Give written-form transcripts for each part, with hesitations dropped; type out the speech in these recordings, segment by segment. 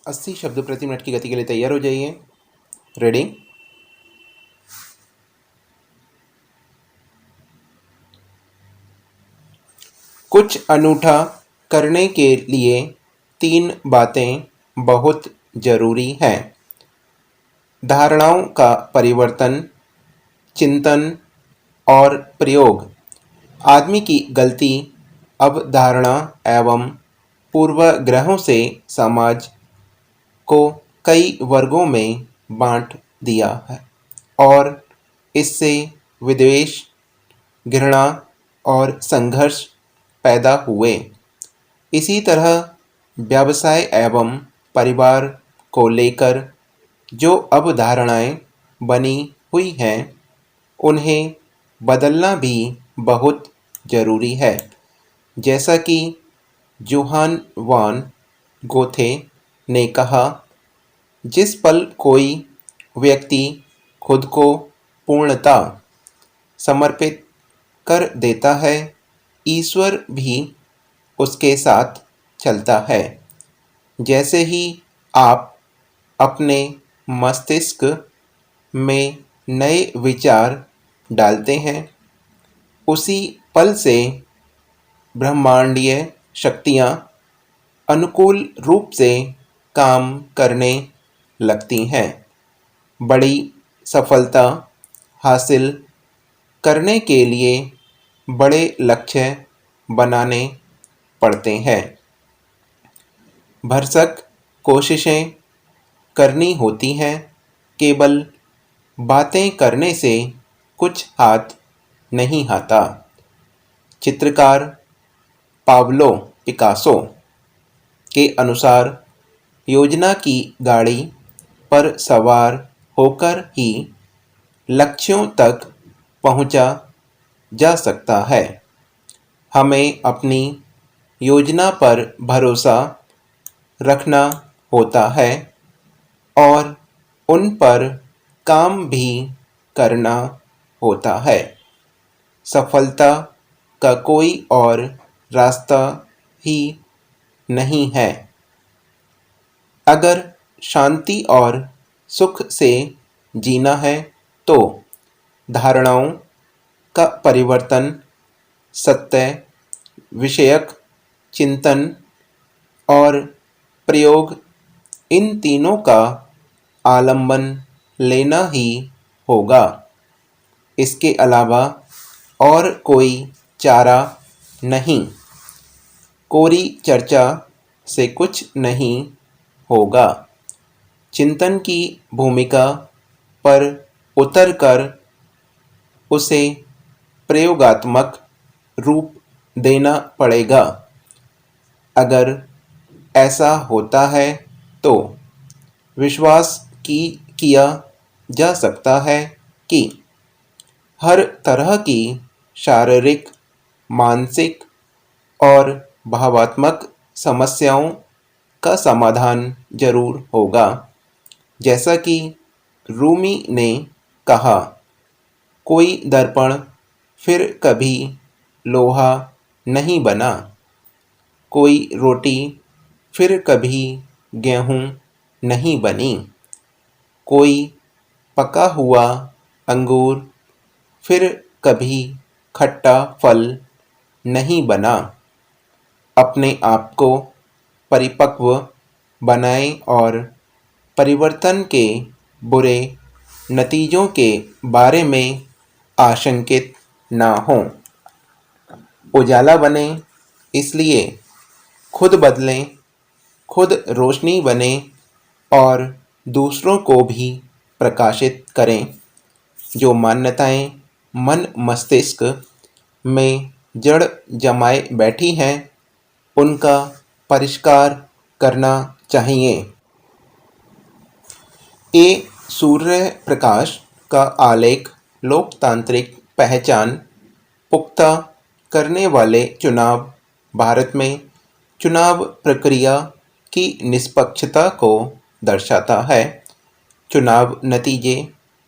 80 शब्द प्रति मिनट की गति के लिए तैयार हो जाइए। रेडी। कुछ अनूठा करने के लिए 3 बातें बहुत जरूरी हैं। धारणाओं का परिवर्तन, चिंतन और प्रयोग। आदमी की गलती अवधारणा एवं पूर्वाग्रहों से समाज को कई वर्गों में बांट दिया है और इससे विद्वेष, घृणा और संघर्ष पैदा हुए। इसी तरह व्यवसाय एवं परिवार को लेकर जो अवधारणाएं बनी हुई हैं, उन्हें बदलना भी बहुत जरूरी है। जैसा कि जोहान वान गोथे ने कहा, जिस पल कोई व्यक्ति खुद को पूर्णता समर्पित कर देता है, ईश्वर भी उसके साथ चलता है। जैसे ही आप अपने मस्तिष्क में नए विचार डालते हैं, उसी पल से ब्रह्मांडीय शक्तियाँ अनुकूल रूप से काम करने लगती हैं। बड़ी सफलता हासिल करने के लिए बड़े लक्ष्य बनाने पड़ते हैं। भरसक कोशिशें करनी होती हैं। केवल बातें करने से कुछ हाथ नहीं आता। चित्रकार पाब्लो पिकासो के अनुसार योजना की गाड़ी पर सवार होकर ही लक्ष्यों तक पहुंचा जा सकता है। हमें अपनी योजना पर भरोसा रखना होता है और उन पर काम भी करना होता है। सफलता का कोई और रास्ता ही नहीं है। अगर शांति और सुख से जीना है तो धारणाओं का परिवर्तन, सत्य विषयक चिंतन और प्रयोग, इन तीनों का आलंबन लेना ही होगा। इसके अलावा और कोई चारा नहीं। कोरी चर्चा से कुछ नहीं होगा। चिंतन की भूमिका पर उतरकर उसे प्रयोगात्मक रूप देना पड़ेगा। अगर ऐसा होता है तो विश्वास किया जा सकता है कि हर तरह की शारीरिक, मानसिक और भावात्मक समस्याओं का समाधान जरूर होगा। जैसा कि रूमी ने कहा, कोई दर्पण फिर कभी लोहा नहीं बना, कोई रोटी फिर कभी गेहूं नहीं बनी, कोई पका हुआ अंगूर फिर कभी खट्टा फल नहीं बना। अपने आप को परिपक्व बनाएं और परिवर्तन के बुरे नतीजों के बारे में आशंकित ना हों। उजाला बने, इसलिए खुद बदलें, खुद रोशनी बने और दूसरों को भी प्रकाशित करें। जो मान्यताएं मन मस्तिष्क में जड़ जमाए बैठी हैं, उनका परिष्कार करना चाहिए। ए सूर्य प्रकाश का आलेख लोकतांत्रिक पहचान पुख्ता करने वाले चुनाव भारत में चुनाव प्रक्रिया की निष्पक्षता को दर्शाता है। चुनाव नतीजे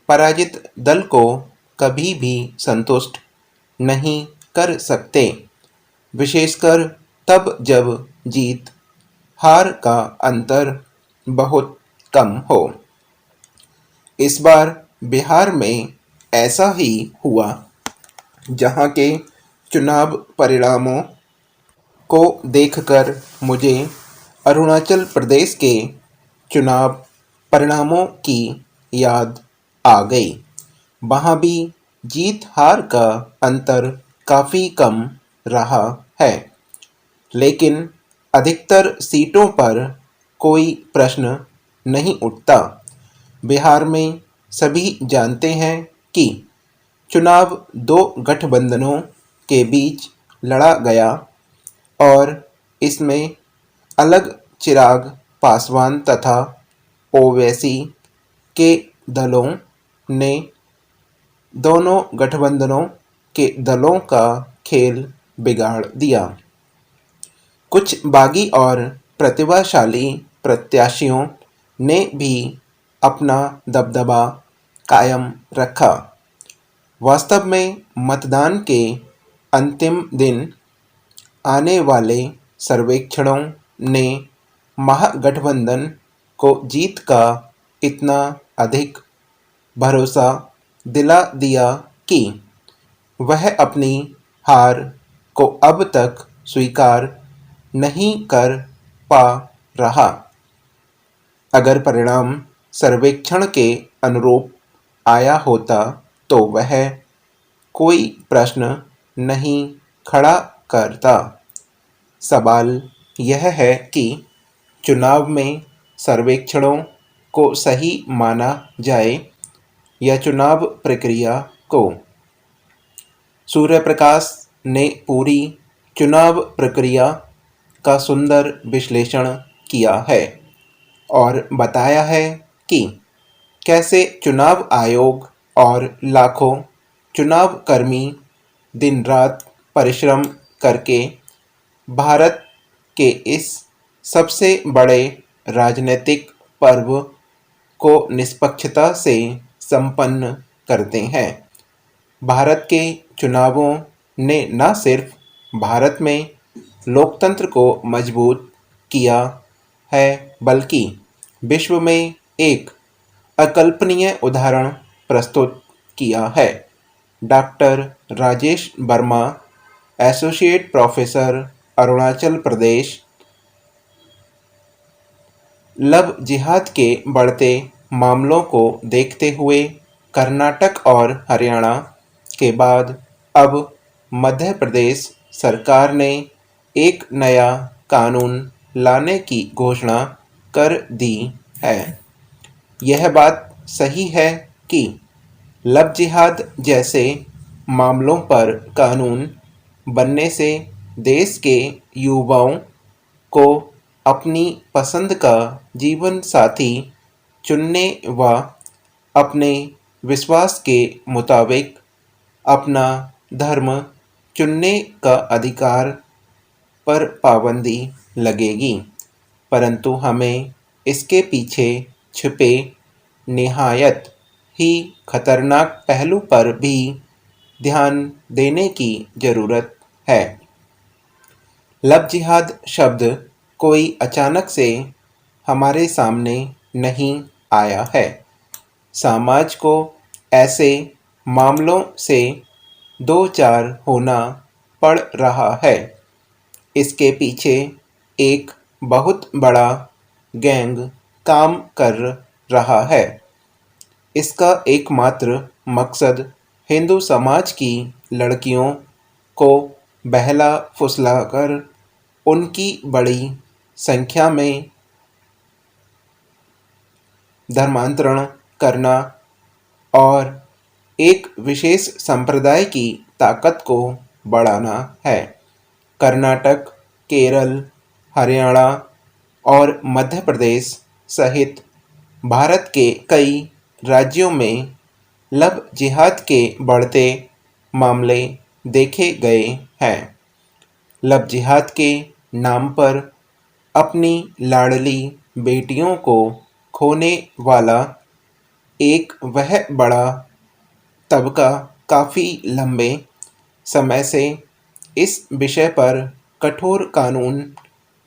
पराजित दल को कभी भी संतुष्ट नहीं कर सकते, विशेषकर तब जब जीत हार का अंतर बहुत कम हो। इस बार बिहार में ऐसा ही हुआ, जहां के चुनाव परिणामों को देखकर मुझे अरुणाचल प्रदेश के चुनाव परिणामों की याद आ गई। वहाँ भी जीत हार का अंतर काफ़ी कम रहा है, लेकिन अधिकतर सीटों पर कोई प्रश्न नहीं उठता। बिहार में सभी जानते हैं कि चुनाव दो गठबंधनों के बीच लड़ा गया और इसमें अलग चिराग पासवान तथा ओवैसी के दलों ने दोनों गठबंधनों के दलों का खेल बिगाड़ दिया। कुछ बागी और प्रतिभाशाली प्रत्याशियों ने भी अपना दबदबा कायम रखा। वास्तव में मतदान के अंतिम दिन आने वाले सर्वेक्षणों ने महागठबंधन को जीत का इतना अधिक भरोसा दिला दिया कि वह अपनी हार को अब तक स्वीकार नहीं कर पा रहा। अगर परिणाम सर्वेक्षण के अनुरूप आया होता तो वह कोई प्रश्न नहीं खड़ा करता। सवाल यह है कि चुनाव में सर्वेक्षणों को सही माना जाए या चुनाव प्रक्रिया को। सूर्य प्रकाश ने पूरी चुनाव प्रक्रिया का सुंदर विश्लेषण किया है और बताया है कि कैसे चुनाव आयोग और लाखों चुनाव कर्मी दिन रात परिश्रम करके भारत के इस सबसे बड़े राजनीतिक पर्व को निष्पक्षता से संपन्न करते हैं। भारत के चुनावों ने न सिर्फ भारत में लोकतंत्र को मजबूत किया है, बल्कि विश्व में एक अकल्पनीय उदाहरण प्रस्तुत किया है। Doctor Rajesh Verma, associate professor, Arunachal Pradesh. Love जिहाद के बढ़ते मामलों को देखते हुए कर्नाटक और हरियाणा के बाद अब मध्य प्रदेश सरकार ने एक नया कानून लाने की घोषणा कर दी है। यह बात सही है कि लव जिहाद जैसे मामलों पर कानून बनने से देश के युवाओं को अपनी पसंद का जीवन साथी चुनने व अपने विश्वास के मुताबिक अपना धर्म चुनने का अधिकार पर पाबंदी लगेगी, परंतु हमें इसके पीछे छिपे निहायत ही खतरनाक पहलू पर भी ध्यान देने की जरूरत है। लव जिहाद शब्द कोई अचानक से हमारे सामने नहीं आया है। समाज को ऐसे मामलों से दो चार होना पड़ रहा है। इसके पीछे एक बहुत बड़ा गैंग काम कर रहा है। इसका एकमात्र मकसद हिंदू समाज की लड़कियों को बहला फुसलाकर उनकी बड़ी संख्या में धर्मांतरण करना और एक विशेष संप्रदाय की ताकत को बढ़ाना है। कर्नाटक, केरल, हरियाणा और मध्य प्रदेश सहित भारत के कई राज्यों में लव जिहाद के बढ़ते मामले देखे गए हैं। लव जिहाद के नाम पर अपनी लाडली बेटियों को खोने वाला एक वह बड़ा तबका काफ़ी लंबे समय से इस विषय पर कठोर कानून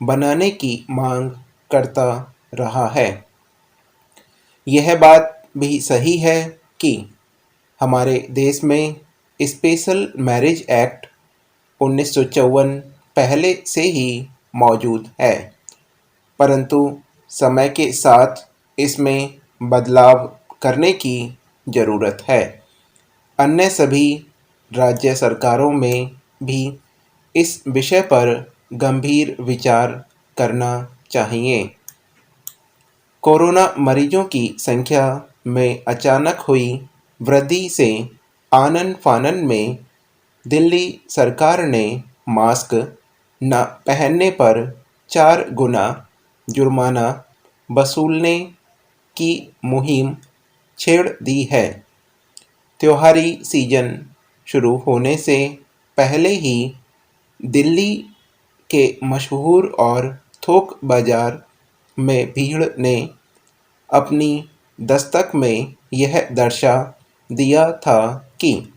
बनाने की मांग करता रहा है। यह बात भी सही है कि हमारे देश में स्पेशल मैरिज एक्ट 1954 पहले से ही मौजूद है, परंतु समय के साथ इसमें बदलाव करने की ज़रूरत है। अन्य सभी राज्य सरकारों में भी इस विषय पर गंभीर विचार करना चाहिए। कोरोना मरीजों की संख्या में अचानक हुई वृद्धि से आनन-फानन में दिल्ली सरकार ने मास्क न पहनने पर 4 गुना जुर्माना वसूलने की मुहिम छेड़ दी है। त्योहारी सीजन शुरू होने से पहले ही दिल्ली के मशहूर और थोक बाजार में भीड़ ने अपनी दस्तक में यह दर्शा दिया था कि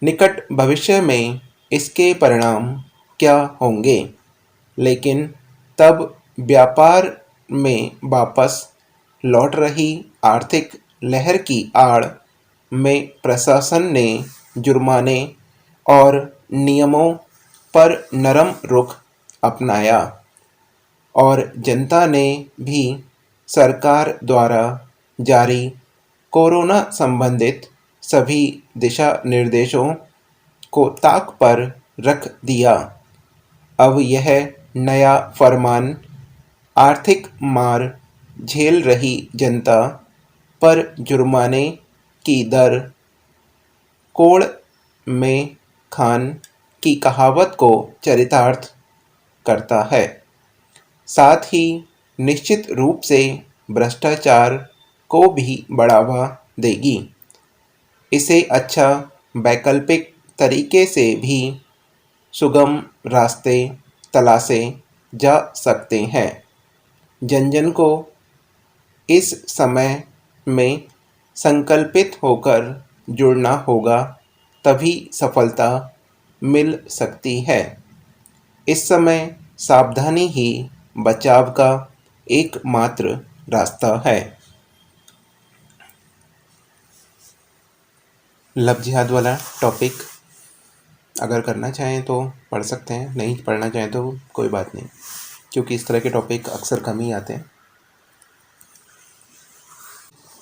निकट भविष्य में इसके परिणाम क्या होंगे, लेकिन तब व्यापार में वापस लौट रही आर्थिक लहर की आड़ में प्रशासन ने जुर्माने और नियमों पर नरम रुख अपनाया और जनता ने भी सरकार द्वारा जारी कोरोना संबंधित सभी दिशा निर्देशों को ताक पर रख दिया। अब यह नया फरमान आर्थिक मार झेल रही जनता पर जुर्माने की दर कोड़ में खान की कहावत को चरितार्थ करता है। साथ ही निश्चित रूप से भ्रष्टाचार को भी बढ़ावा देगी। इसे अच्छा वैकल्पिक तरीके से भी सुगम रास्ते तलाशे जा सकते हैं। जन-जन को इस समय में संकल्पित होकर जुड़ना होगा, तभी सफलता मिल सकती है। इस समय सावधानी ही बचाव का एकमात्र रास्ता है। लफ्ज़ याद वाला टॉपिक अगर करना चाहें तो पढ़ सकते हैं, नहीं पढ़ना चाहें तो कोई बात नहीं, क्योंकि इस तरह के टॉपिक अक्सर कम ही आते हैं।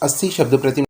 80 शब्द प्रति